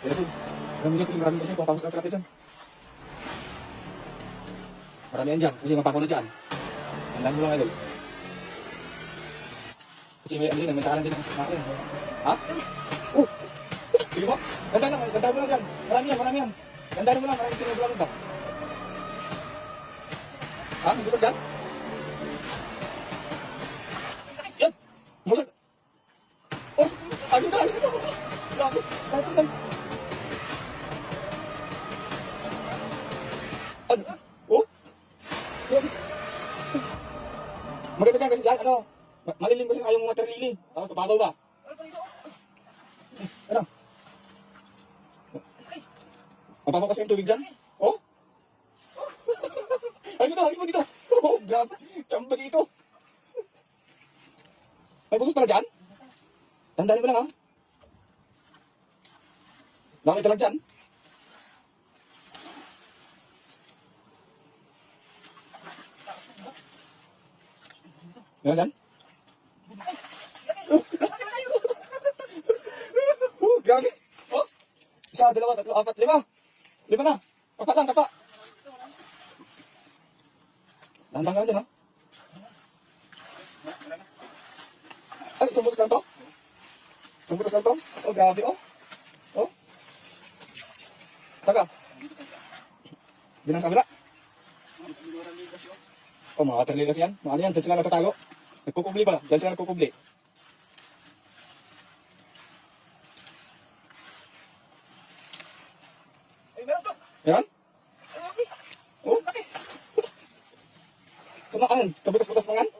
Kaya po, alam niyo kasi maraming ganyan, pangpangos ng tilapia dyan. Marami yan dyan, kasi mapakunod dyan. Tandaan mo lang, idol. Kasi may ano din, may taalan din ang akin. Ha? Oh! Sige po, gandaan mo lang dyan. Marami yan. Gandaan mo lang, maraming sinubulong ka. Ha? May butas dyan? Yan! Musag! Oh! Ayun na! Grabe! Bakit yan? Ano? Oh? Grabe! Maganda dyan kasi dyan, ano? Malilim kasi kayong water lily. Tapos pababaw ba? Ano? Mapabaw kasi yung tubig dyan? Oh? Ayos mo dito! Oh, grabe! Tsamba dito! May busos pala dyan? Tandaan mo lang ha? Baka may talag dyan? Meron dyan? Grabe! Oh! Isa, dalawa, tatlo, apat, lima! Lima na! Kapa lang, kapa! Nandang ka dyan ha? Ay, isang butas lang to? Isang butas lang to? Oh, grabe oh! Oh! Taga! Diyan ang kabila? Oh, mga waterlilies yan. Mga ano yan, dyan sila natatago. Nagkukubli pala, dyan sila nagkukubli. Meron? Oh? Sama ka nun? Kabutas-butas mga yan?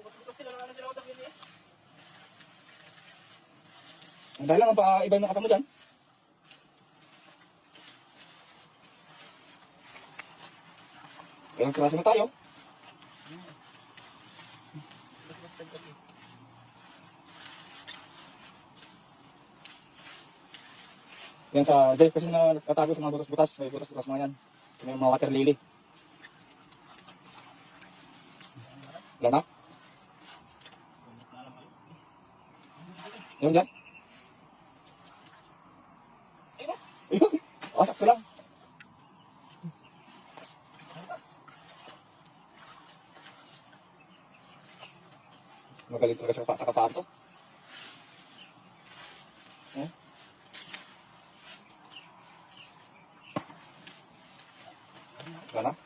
Dahil lang ang pa-iba yung mga kapa mo dyan. Ilang klase na tayo. Yan sa dahil kasi na natago sa mga butas-butas. May butas-butas mga yan. Sa may mga water lily. Wala na? Yun dyan? Ayun. Asak ko lang. Magalit talaga sa kapaan to. Wala na?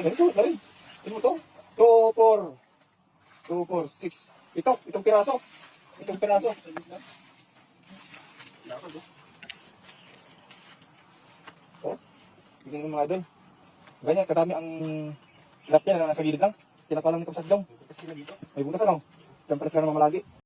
Ay, sulit na rin. Tignan mo to. 2, 4, 6. Itong piraso. Itong piraso. Oh, tignan mo mga idol. Ganyan, kadami ang tilapia na nasa gilid lang. Tinapalang nitong sadyong. May butas ano? Diyan pala sila naman malagi.